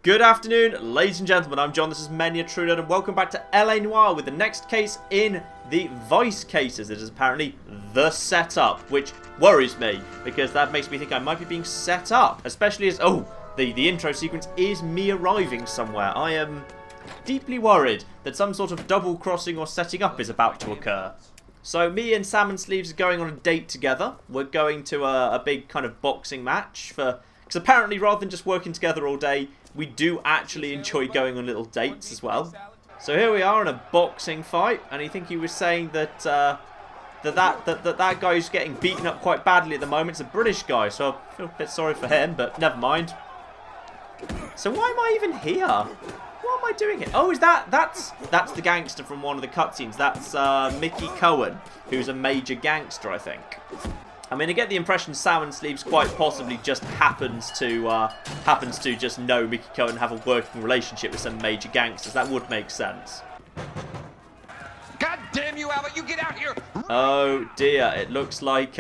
Good afternoon, ladies and gentlemen. I'm John. This is Many a True Nerd, and welcome back to LA Noire with the next case in the Vice cases. It is apparently the setup, which worries me because that makes me think I might be being set up, especially as the intro sequence is me arriving somewhere. I am deeply worried that some sort of double crossing or setting up is about to occur. So me and Salmon Sleeves are going on a date together. We're going to a big kind of boxing match because apparently rather than just working together all day, we do actually enjoy going on little dates as well. So here we are in a boxing fight, and I think he was saying that that guy who's getting beaten up quite badly at the moment is a British guy, so I feel a bit sorry for him, but never mind. So why am I even here? What am I doing here? Oh, that's the gangster from one of the cutscenes. That's Mickey Cohen, who's a major gangster, I think. I mean, I get the impression Salmon Sleeves quite possibly just happens to just know Mickey Cohen and have a working relationship with some major gangsters. That would make sense. God damn you, Albert! You get out here! Oh dear, it looks like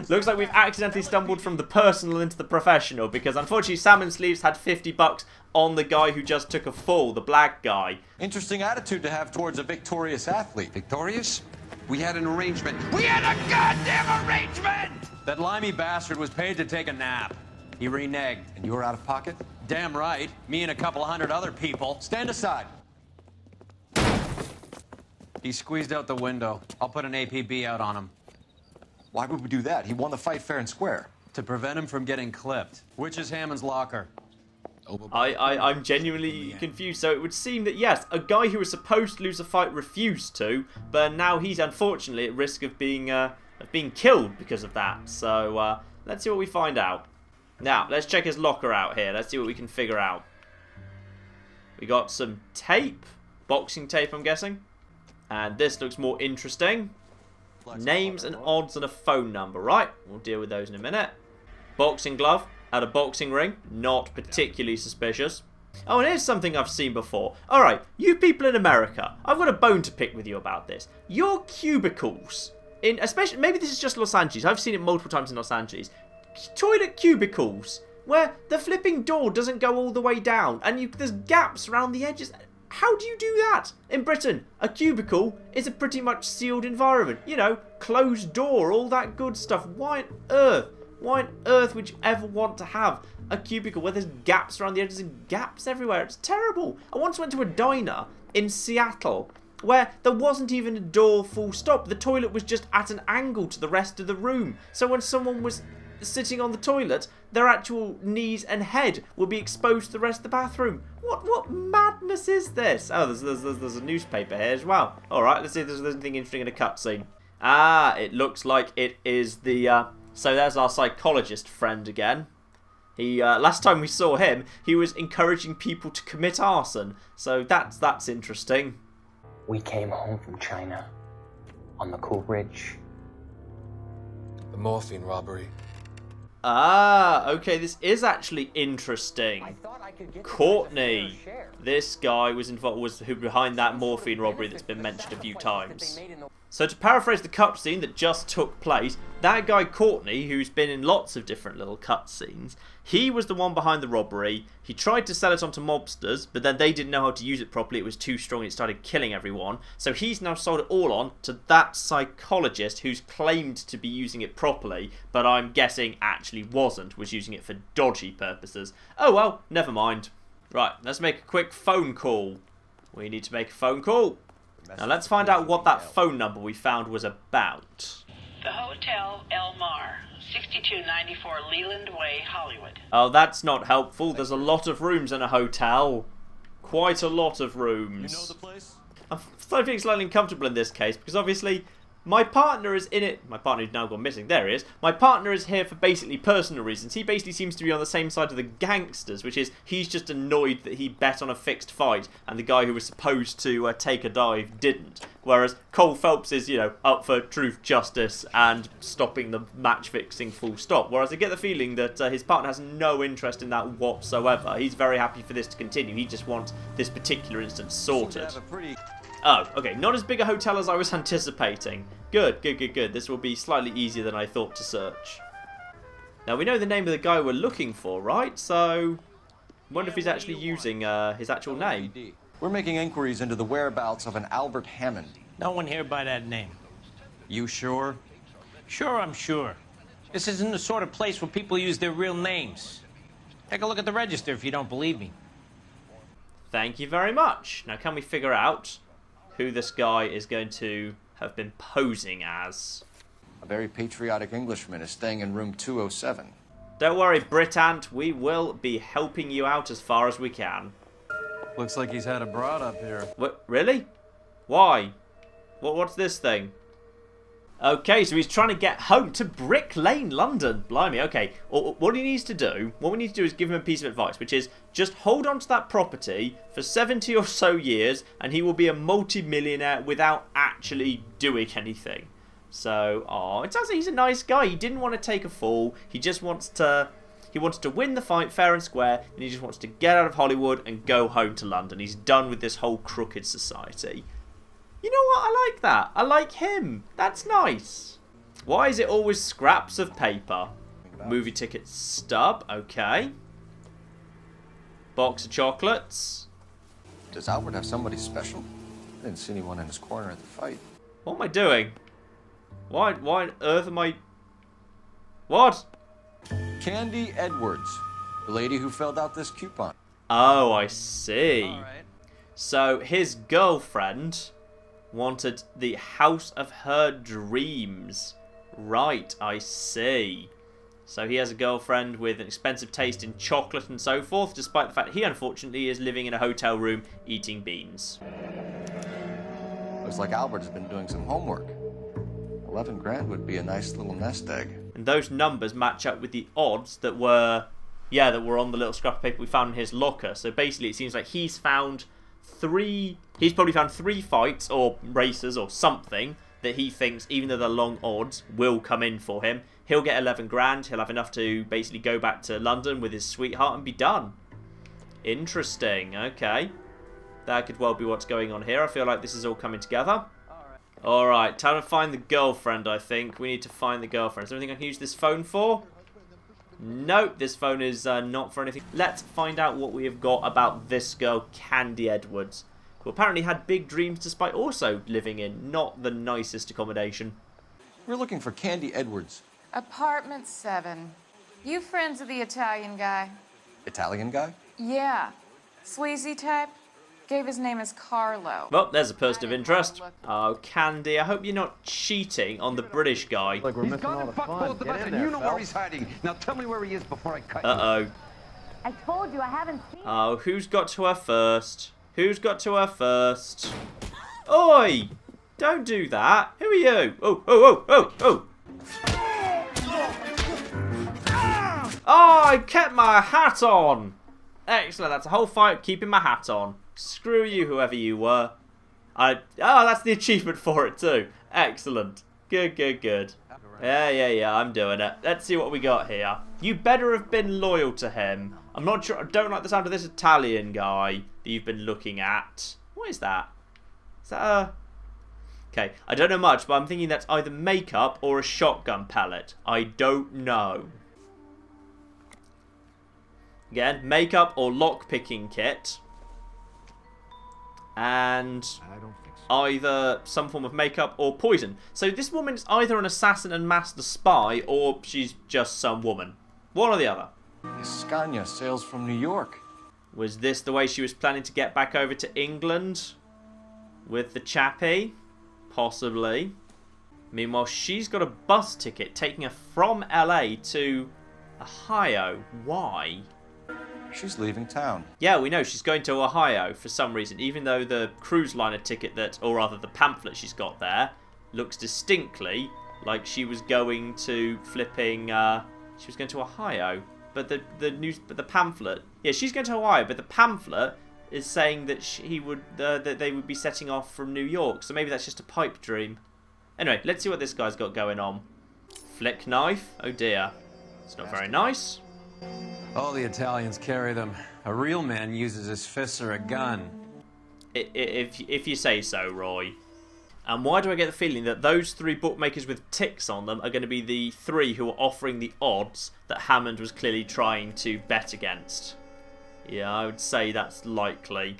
we've accidentally stumbled from the personal into the professional, because unfortunately Salmon Sleeves had $50 on the guy who just took a fall, the black guy. Interesting attitude to have towards a victorious athlete. Victorious? We had an arrangement. We had a goddamn arrangement! That limey bastard was paid to take a nap. He reneged. And you were out of pocket? Damn right. Me and a couple of hundred other people. Stand aside. He squeezed out the window. I'll put an APB out on him. Why would we do that? He won the fight fair and square. To prevent him from getting clipped. Which is Hammond's locker? I'm genuinely confused. So it would seem that, yes, a guy who was supposed to lose a fight refused to, but now he's unfortunately at risk of being killed because of that. So let's see what we find out. Now, let's check his locker out here. Let's see what we can figure out. We got some tape. Boxing tape, I'm guessing. And this looks more interesting. Names and odds and a phone number. Right, we'll deal with those in a minute. Boxing glove. At a boxing ring, not particularly suspicious. Oh, and here's something I've seen before. Alright, you people in America, I've got a bone to pick with you about this. Your cubicles, especially, maybe this is just Los Angeles, I've seen it multiple times in Los Angeles. Toilet cubicles, where the flipping door doesn't go all the way down, and there's gaps around the edges. How do you do that? In Britain, a cubicle is a pretty much sealed environment. You know, closed door, all that good stuff. Why on earth? Why on earth would you ever want to have a cubicle where there's gaps around the edges and gaps everywhere? It's terrible. I once went to a diner in Seattle where there wasn't even a door full stop. The toilet was just at an angle to the rest of the room. So when someone was sitting on the toilet, their actual knees and head would be exposed to the rest of the bathroom. What madness is this? Oh, there's a newspaper here as well. Alright, let's see if there's anything interesting in a cutscene. Ah, it looks like it is the... So there's our psychologist friend again. He last time we saw him, he was encouraging people to commit arson. So that's interesting. We came home from China on the Cool Ridge. The morphine robbery. Ah, okay, this is actually interesting. Courtney, this guy was behind that morphine robbery that's been mentioned a few times. So to paraphrase the cutscene that just took place, that guy Courtney, who's been in lots of different little cutscenes, he was the one behind the robbery. He tried to sell it onto mobsters, but then they didn't know how to use it properly. It was too strong and it started killing everyone. So he's now sold it all on to that psychologist who's claimed to be using it properly, but I'm guessing actually wasn't, was using it for dodgy purposes. Oh well, never mind. Right, let's make a quick phone call. We need to make a phone call. Now let's find out what that phone number we found was about. The Hotel El Mar, 6294 Leland Way, Hollywood. Oh, that's not helpful. There's a lot of rooms in a hotel. Quite a lot of rooms. You know the place? I'm feeling slightly uncomfortable in this case because obviously my partner is in it. My partner who's now gone missing. There he is. My partner is here for basically personal reasons. He basically seems to be on the same side of the gangsters, which is he's just annoyed that he bet on a fixed fight and the guy who was supposed to take a dive didn't. Whereas Cole Phelps is, up for truth, justice, and stopping the match fixing full stop. Whereas I get the feeling that his partner has no interest in that whatsoever. He's very happy for this to continue. He just wants this particular instance sorted. Oh, okay, not as big a hotel as I was anticipating. Good. This will be slightly easier than I thought to search. Now, we know the name of the guy we're looking for, right? So, Wonder if he's actually using his actual name. We're making inquiries into the whereabouts of an Albert Hammond. No one here by that name. You sure? Sure, I'm sure. This isn't the sort of place where people use their real names. Take a look at the register if you don't believe me. Thank you very much. Now, can we figure out who this guy is going to have been posing as? A very patriotic Englishman is staying in room 207. Don't worry, Britant. We will be helping you out as far as we can. Looks like he's had a broad up here. What? Really? Why? What's this thing? Okay, so he's trying to get home to Brick Lane, London. Blimey, okay. What he needs to do, what we need to do is give him a piece of advice, which is just hold on to that property for 70 or so years, and he will be a multi-millionaire without actually doing anything. So, it sounds like he's a nice guy. He didn't want to take a fall. He just wants to... He wants to win the fight fair and square, and he just wants to get out of Hollywood and go home to London. He's done with this whole crooked society. You know what? I like that. I like him. That's nice. Why is it always scraps of paper? Movie ticket stub. Okay. Box of chocolates. Does Albert have somebody special? I didn't see anyone in his corner at the fight. What am I doing? Why on earth am I... What? Candy Edwards, the lady who filled out this coupon. Oh, I see. So his girlfriend wanted the house of her dreams. Right, I see. So he has a girlfriend with an expensive taste in chocolate and so forth, despite the fact he unfortunately is living in a hotel room eating beans. Looks like Albert has been doing some homework. 11 grand would be a nice little nest egg. And those numbers match up with the odds that were on the little scrap of paper we found in his locker. So basically it seems like he's probably found 3 fights or races or something that he thinks, even though they're long odds, will come in for him. He'll get 11 grand. He'll have enough to basically go back to London with his sweetheart and be done. Interesting. Okay. That could well be what's going on here. I feel like this is all coming together. Alright, time to find the girlfriend, I think. We need to find the girlfriend. Is there anything I can use this phone for? Nope, this phone is not for anything. Let's find out what we have got about this girl, Candy Edwards, who apparently had big dreams despite also living in not the nicest accommodation. We're looking for Candy Edwards. Apartment 7. You friends of the Italian guy? Italian guy? Yeah. Sleazy type? Gave his name as Carlo. Well, there's a person of interest. Oh, Candy, I hope you're not cheating on the British guy. Like we're missing all the fun. Both of us, and you know where he's hiding. Now tell me where he is before I cut you. Uh-oh. I told you I haven't seen. Oh, who's got to her first? Who's got to her first? Oi! Don't do that. Who are you? Oh, oh, oh, oh, oh! Oh, I kept my hat on! Excellent, that's a whole fight keeping my hat on. Screw you, whoever you were. Oh, that's the achievement for it too. Excellent. Good, good, good. Yeah, I'm doing it. Let's see what we got here. You better have been loyal to him. I'm not sure. I don't like the sound of this Italian guy that you've been looking at. What is that? Is that a... Okay, I don't know much, but I'm thinking that's either makeup or a shotgun pellet. I don't know. Again, makeup or lock-picking kit. And either some form of makeup or poison. So this woman is either an assassin and master spy, or she's just some woman. One or the other. Scania sails from New York. Was this the way she was planning to get back over to England? With the chappie? Possibly. Meanwhile, she's got a bus ticket taking her from LA to Ohio. Why? She's leaving town. Yeah, we know she's going to Ohio for some reason, even though the cruise liner ticket or rather the pamphlet she's got there, looks distinctly like she was going to she was going to Ohio. But the pamphlet, yeah, she's going to Ohio, but the pamphlet is saying that that they would be setting off from New York. So maybe that's just a pipe dream. Anyway, let's see what this guy's got going on. Flick knife. Oh dear, it's not very nice. All the Italians carry them. A real man uses his fists or a gun. If you say so, Roy. And why do I get the feeling that those 3 bookmakers with ticks on them are going to be the 3 who are offering the odds that Hammond was clearly trying to bet against? Yeah, I would say that's likely.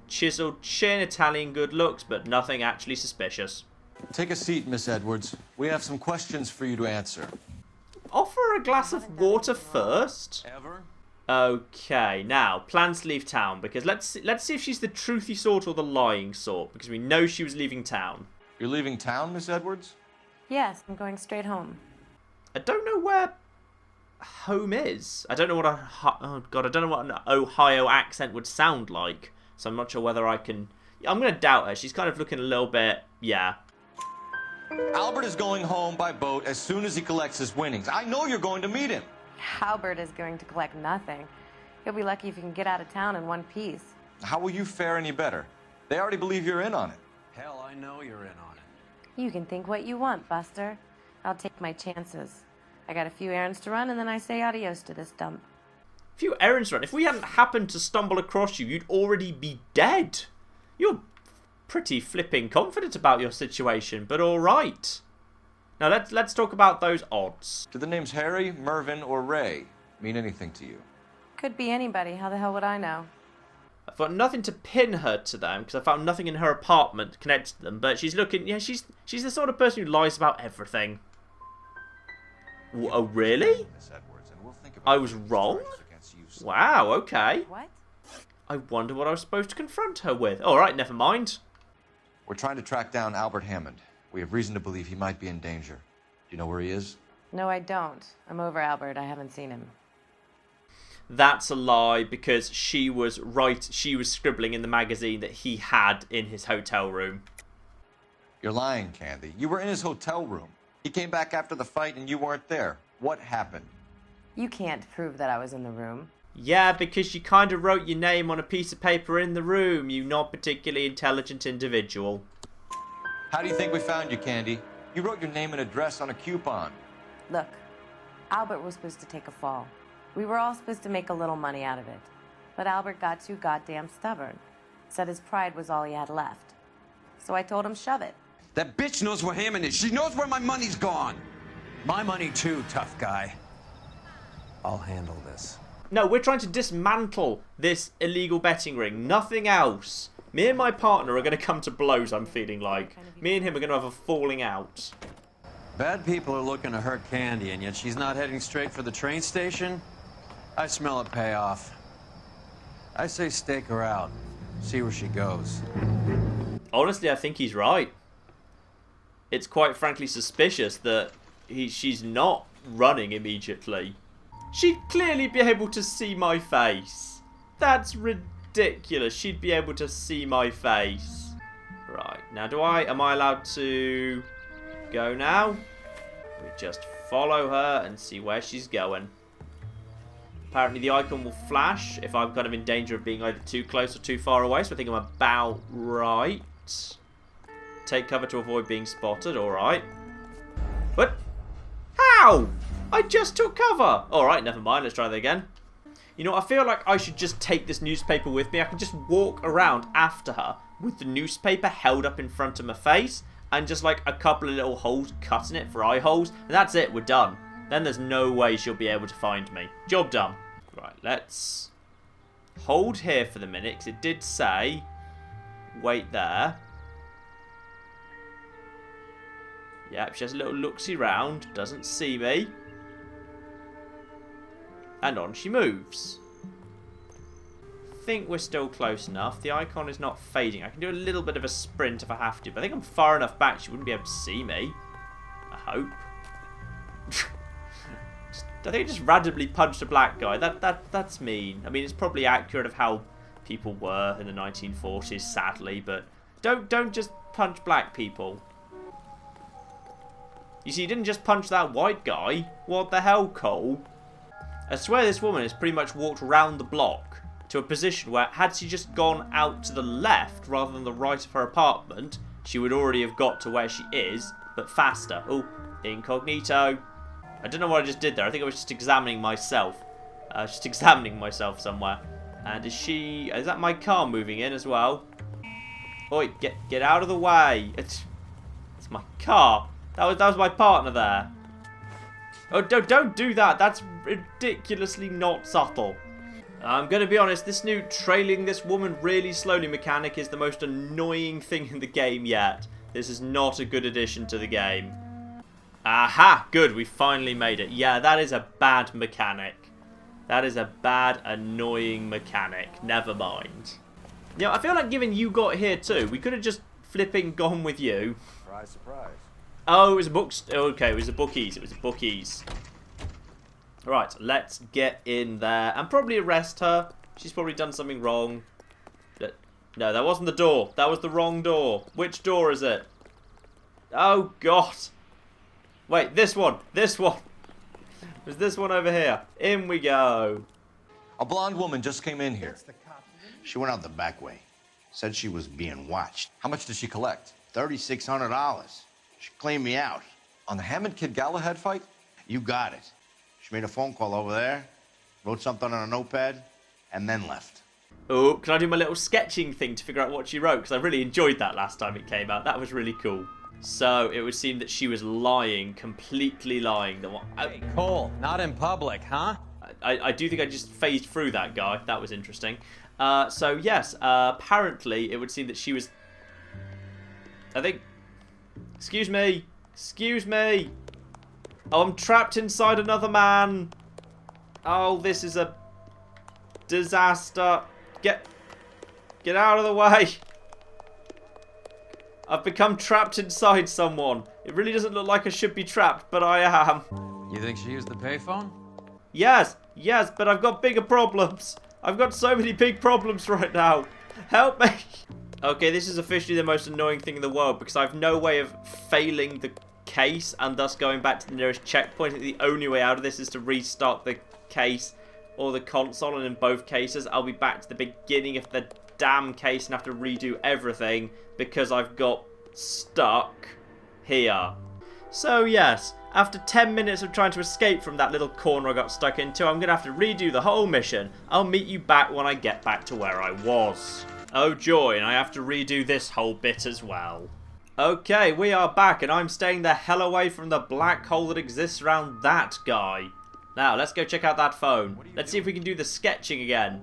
Chiseled chin, Italian good looks, but nothing actually suspicious. Take a seat, Miss Edwards. We have some questions for you to answer. Offer her a glass of water first. Ever? Okay, now, plans to leave town, because let's see if she's the truthy sort or the lying sort, because we know she was leaving town. You're leaving town, Miss Edwards? Yes, I'm going straight home. I don't know where home is. I don't know what I don't know what an Ohio accent would sound like, so I'm not sure whether I can... I'm going to doubt her. She's kind of looking a little bit, yeah. Albert is going home by boat as soon as he collects his winnings. I know you're going to meet him. Albert is going to collect nothing. He'll be lucky if he can get out of town in one piece. How will you fare any better? They already believe you're in on it. Hell, I know you're in on it. You can think what you want, Buster. I'll take my chances. I got a few errands to run, and then I say adios to this dump. Few errands to run. If we hadn't happened to stumble across you, you'd already be dead. You're pretty flipping confident about your situation, but all right. Now let's talk about those odds. Do the names Harry, Mervyn, or Ray mean anything to you? Could be anybody. How the hell would I know? I've got nothing to pin her to them because I found nothing in her apartment connected to them. But she's looking. Yeah, she's the sort of person who lies about everything. Oh really? I was wrong? Wow. Okay. What? I wonder what I was supposed to confront her with. All right, never mind. We're trying to track down Albert Hammond. We have reason to believe he might be in danger. Do you know where he is? No, I don't. I'm over Albert. I haven't seen him. That's a lie because she was right. She was scribbling in the magazine that he had in his hotel room. You're lying, Candy. You were in his hotel room. He came back after the fight and you weren't there. What happened? You can't prove that I was in the room. Yeah, because you kind of wrote your name on a piece of paper in the room, you not particularly intelligent individual. How do you think we found you, Candy? You wrote your name and address on a coupon. Look, Albert was supposed to take a fall. We were all supposed to make a little money out of it. But Albert got too goddamn stubborn. Said his pride was all he had left. So I told him, shove it. That bitch knows where Hammond is. She knows where my money's gone. My money too, tough guy. I'll handle this. No, we're trying to dismantle this illegal betting ring. Nothing else. Me and my partner are going to come to blows, I'm feeling like. Me and him are going to have a falling out. Bad people are looking to hurt Candy, and yet she's not heading straight for the train station? I smell a payoff. I say stake her out. See where she goes. Honestly, I think he's right. It's quite frankly suspicious that she's not running immediately. She'd clearly be able to see my face. That's ridiculous. She'd be able to see my face. Right, now am I allowed to go now? We just follow her and see where she's going. Apparently the icon will flash if I'm kind of in danger of being either too close or too far away, so I think I'm about right. Take cover to avoid being spotted, alright. What? How? I just took cover! Alright, never mind, let's try that again. You know, I feel like I should just take this newspaper with me. I can just walk around after her with the newspaper held up in front of my face and just like a couple of little holes cut in it for eye holes. And that's it, we're done. Then there's no way she'll be able to find me. Job done. Right, let's hold here for the minute because it did say wait there. Yep, she has a little look-see round, doesn't see me. And on she moves. I think we're still close enough. The icon is not fading. I can do a little bit of a sprint if I have to, but I think I'm far enough back she wouldn't be able to see me. I hope. I think I just randomly punched a black guy. That's mean. I mean, it's probably accurate of how people were in the 1940s, sadly, but don't just punch black people. You see, you didn't just punch that white guy. What the hell, Cole? I swear this woman has pretty much walked round the block to a position where, had she just gone out to the left rather than the right of her apartment, she would already have got to where she is, but faster. Oh, incognito. I don't know what I just did there. I think I was just examining myself. Just examining myself somewhere. And is that my car moving in as well? Oi, get out of the way. It's my car. That was my partner there. Oh, don't do that. That's ridiculously not subtle. I'm going to be honest, this new trailing this woman really slowly mechanic is the most annoying thing in the game yet. This is not a good addition to the game. Aha! Good, we finally made it. Yeah, that is a bad mechanic. That is a bad, annoying mechanic. Never mind. Yeah, I feel like given you got here too, we could have just flipping gone with you. Surprise, surprise. Oh, it was a okay, it was a bookies. It was a bookies. Right, let's get in there and probably arrest her. She's probably done something wrong. No, that wasn't the door. That was the wrong door. Which door is it? Oh, God. Wait, this one. This one. There's this one over here. In we go. A blonde woman just came in here. She went out the back way. Said she was being watched. How much did she collect? $3,600. She cleaned me out. On the Hammond Kid Galahad fight? You got it. She made a phone call over there, wrote something on a notepad, and then left. Oh, can I do my little sketching thing to figure out what she wrote? Because I really enjoyed that last time it came out. That was really cool. So, it would seem that she was lying, completely lying. Hey, Cole, not in public, huh? I do think I just phased through that guy. That was interesting. So, yes, apparently it would seem that she was... I think... Excuse me. Excuse me. Oh, I'm trapped inside another man. Oh, this is a disaster. Get out of the way. I've become trapped inside someone. It really doesn't look like I should be trapped, but I am. You think she used the payphone? Yes, but I've got bigger problems. I've got so many big problems right now. Help me. Okay, this is officially the most annoying thing in the world because I've no way of failing the case and thus going back to the nearest checkpoint. The only way out of this is to restart the case or the console, and in both cases I'll be back to the beginning of the damn case and have to redo everything because I've got stuck here. So yes, after 10 minutes of trying to escape from that little corner I got stuck into, I'm going to have to redo the whole mission. I'll meet you back when I get back to where I was. Oh joy, and I have to redo this whole bit as well. Okay, we are back, and I'm staying the hell away from the black hole that exists around that guy. Now, let's go check out that phone. Let's see if we can do the sketching again.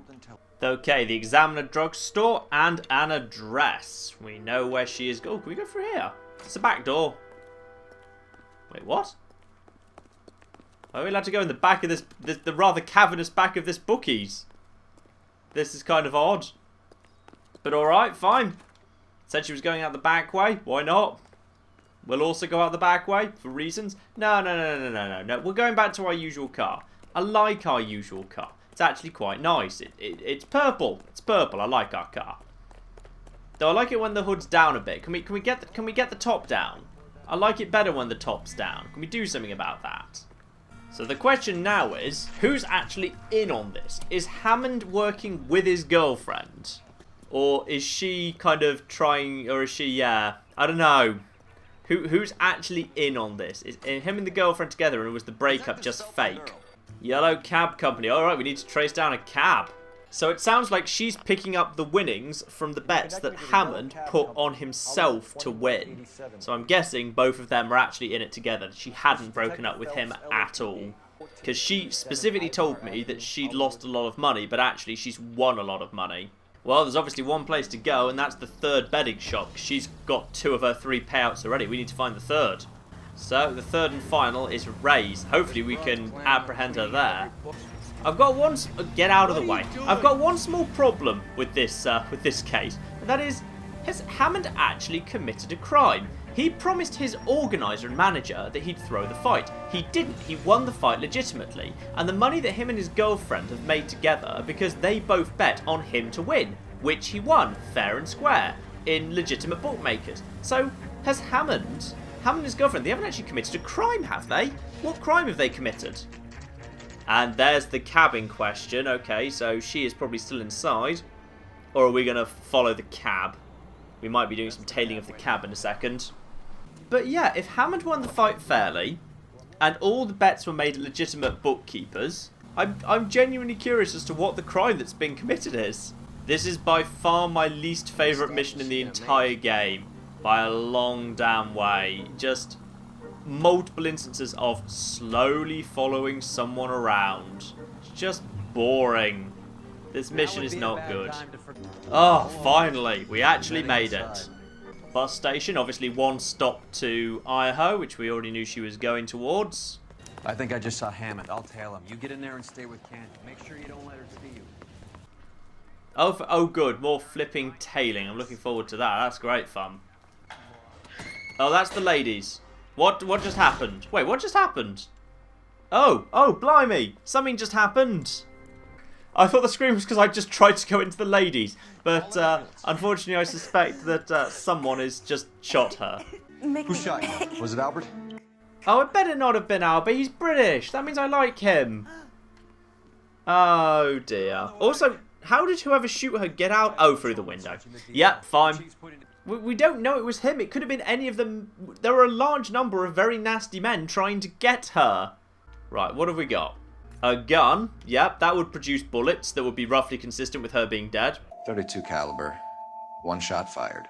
Okay, the Examiner drugstore and an address. We know where she is. Oh, can we go through here? It's a back door. Wait, what? Are we allowed to go in the back of this, the rather cavernous back of this bookies? This is kind of odd. But alright, fine. Said she was going out the back way. Why not? We'll also go out the back way for reasons. No. We're going back to our usual car. I like our usual car. It's actually quite nice. It's purple. It's purple. I like our car. Though I like it when the hood's down a bit. Can we get the top down? I like it better when the top's down. Can we do something about that? So the question now is, who's actually in on this? Is Hammond working with his girlfriend? Or is she kind of trying, or is she, yeah, I don't know. Who's actually in on this? Is him and the girlfriend together, and was the breakup just fake? Yellow cab company. Alright, we need to trace down a cab. So it sounds like she's picking up the winnings from the bets that Hammond put on himself to win. So I'm guessing both of them are actually in it together. She hadn't broken up with him at all. Because she specifically told me that she'd lost a lot of money, but actually she's won a lot of money. Well, there's obviously one place to go, and that's the third betting shop. She's got 2 of her 3 payouts already. We need to find the third. So, the third and final is Ray's. Hopefully we can apprehend her there. I've got one... Get out of the way. I've got one small problem with this case. And that is, has Hammond actually committed a crime? He promised his organiser and manager that he'd throw the fight. He didn't. He won the fight legitimately. And the money that him and his girlfriend have made together because they both bet on him to win, which he won fair and square in legitimate bookmakers. So has Hammond and his girlfriend, they haven't actually committed a crime, have they? What crime have they committed? And there's the cab in question. Okay, so she is probably still inside. Or are we going to follow the cab? We might be doing some tailing of the cab in a second. But yeah, if Hammond won the fight fairly, and all the bets were made at legitimate bookkeepers, I'm genuinely curious as to what the crime that's been committed is. This is by far my least favourite mission in the entire game. By a long damn way. Just multiple instances of slowly following someone around. It's just boring. This mission is not good. Oh, finally, we actually made it. Bus station, obviously one stop to Idaho, which we already knew she was going towards. I think I just saw Hammond. I'll tail him. You get in there and stay with Candy. Make sure you don't let her see you. Oh, good. More flipping tailing. I'm looking forward to that. That's great fun. Oh, that's the ladies. What just happened? Wait, what just happened? Oh, blimey. Something just happened. I thought the scream was because I just tried to go into the ladies. But unfortunately, I suspect that someone has just shot her. Who shot you? Was it Albert? Oh, it better not have been Albert. He's British. That means I like him. Oh, dear. Also, how did whoever shoot her get out? Oh, through the window. Yep, fine. We don't know it was him. It could have been any of them. There were a large number of very nasty men trying to get her. Right, what have we got? A gun. Yep, that would produce bullets that would be roughly consistent with her being dead. 32 caliber. One shot fired.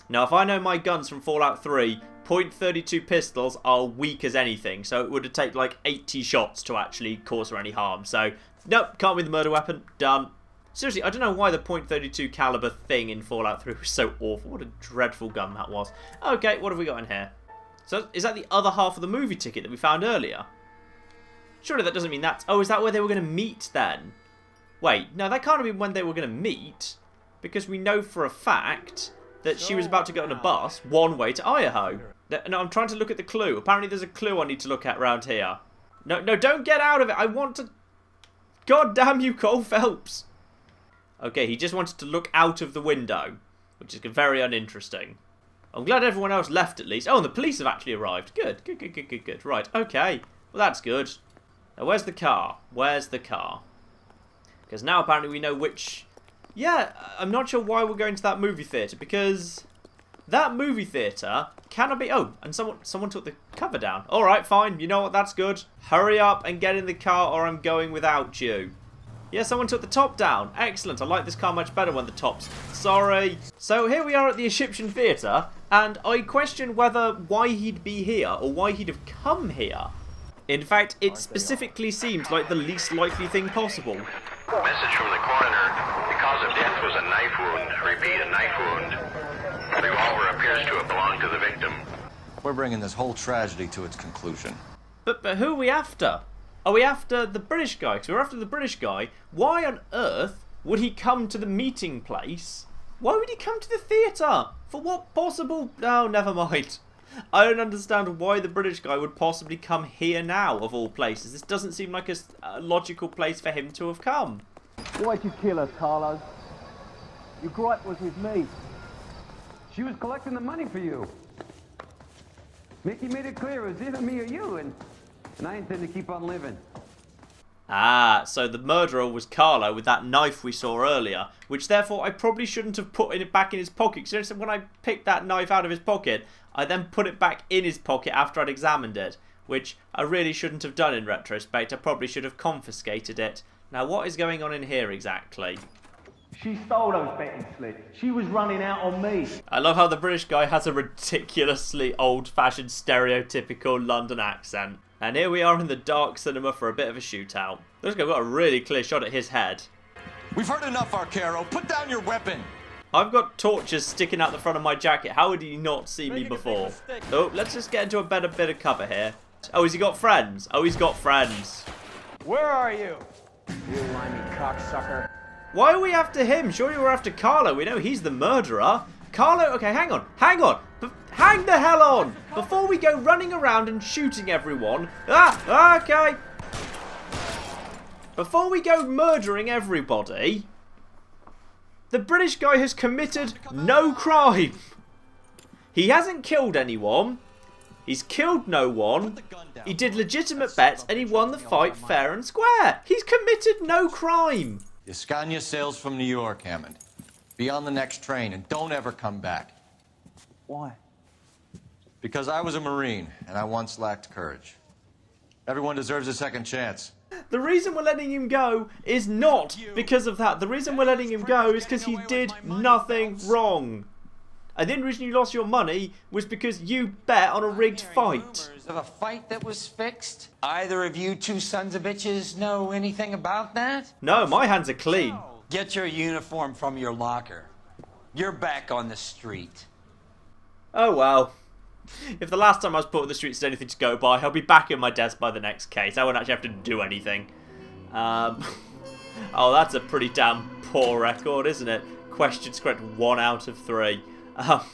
Now, if I know my guns from Fallout 3, .32 pistols are weak as anything, so it would take like 80 shots to actually cause her any harm. So, nope, can't be the murder weapon. Done. Seriously, I don't know why the .32 caliber thing in Fallout 3 was so awful. What a dreadful gun that was. Okay, what have we got in here? So, is that the other half of the movie ticket that we found earlier? Surely that doesn't mean that's... Oh, is that where they were going to meet then? Wait, no, that can't have been when they were going to meet, because we know for a fact that she was about to go on a bus one way to Idaho. No, I'm trying to look at the clue. Apparently there's a clue I need to look at around here. No, don't get out of it. I want to... God damn you, Cole Phelps. Okay, he just wanted to look out of the window, which is very uninteresting. I'm glad everyone else left at least. Oh, and the police have actually arrived. Good. Right, okay. Well, that's good. Now, where's the car? Where's the car? Because now apparently we know which... Yeah, I'm not sure why we're going to that movie theatre, because that movie theatre cannot be... Oh, and someone took the cover down. Alright, fine. You know what? That's good. Hurry up and get in the car or I'm going without you. Yeah, someone took the top down. Excellent. I like this car much better when the top's... Sorry. So here we are at the Egyptian Theatre, and I question why he'd be here or why he'd have come here. In fact, it specifically seems like the least likely thing possible. Message from the coroner. The cause of death was a knife wound. Repeat, a knife wound. The revolver appears to have belonged to the victim. We're bringing this whole tragedy to its conclusion. But who are we after? Are we after the British guy? Because we're after the British guy. Why on earth would he come to the meeting place? Why would he come to the theatre? For what possible... Oh, never mind. I don't understand why the British guy would possibly come here now, of all places. This doesn't seem like a logical place for him to have come. Why'd you kill her, Carlo? Your gripe was with me. She was collecting the money for you. Mickey made it clear it was either me or you, and I intend to keep on living. Ah, so the murderer was Carlo with that knife we saw earlier, which therefore I probably shouldn't have put it back in his pocket. So when I picked that knife out of his pocket, I then put it back in his pocket after I'd examined it, which I really shouldn't have done in retrospect. I probably should have confiscated it. Now, what is going on in here exactly? She stole those betting slips. She was running out on me. I love how the British guy has a ridiculously old-fashioned, stereotypical London accent. And here we are in the dark cinema for a bit of a shootout. Looks like I've got a really clear shot at his head. We've heard enough, Arcaro. Put down your weapon. I've got torches sticking out the front of my jacket. How would he not see me before? Oh, let's just get into a better bit of cover here. Oh, has he got friends? Oh, he's got friends. Where are you? You limey cocksucker. Why are we after him? Surely we're after Carlo. We know he's the murderer. Carlo, okay, hang on. Hang the hell on. Before we go running around and shooting everyone. Okay. Before we go murdering everybody, the British guy has committed no crime. He hasn't killed anyone. He's killed no one. He did legitimate bets and he won the fight fair and square. He's committed no crime. Escania sails from New York, Hammond. Be on the next train and don't ever come back. Why? Because I was a Marine and I once lacked courage. Everyone deserves a second chance. The reason we're letting him go is not because of that. The reason we're letting him go is because he did nothing wrong. And the only reason you lost your money was because you bet on a rigged fight. Of a fight that was fixed? Either of you two sons of bitches know anything about that? No, my hands are clean. Get your uniform from your locker. You're back on the street. Oh well. If the last time I was put on the streets is anything to go by, I'll be back at my desk by the next case. I won't actually have to do anything. Oh, that's a pretty damn poor record, isn't it? Questions correct 1 out of 3.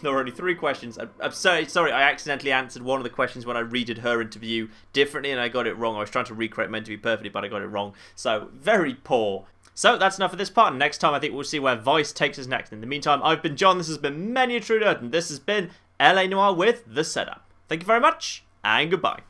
There were only 3 questions. I'm sorry, I accidentally answered one of the questions when I redid her interview differently and I got it wrong. I was trying to recreate my interview perfectly, but I got it wrong. So, very poor. So, that's enough for this part. And next time, I think we'll see where Vice takes us next. In the meantime, I've been John. This has been Many a True Nerd, and this has been LA Noire with The Setup. Thank you very much, and goodbye.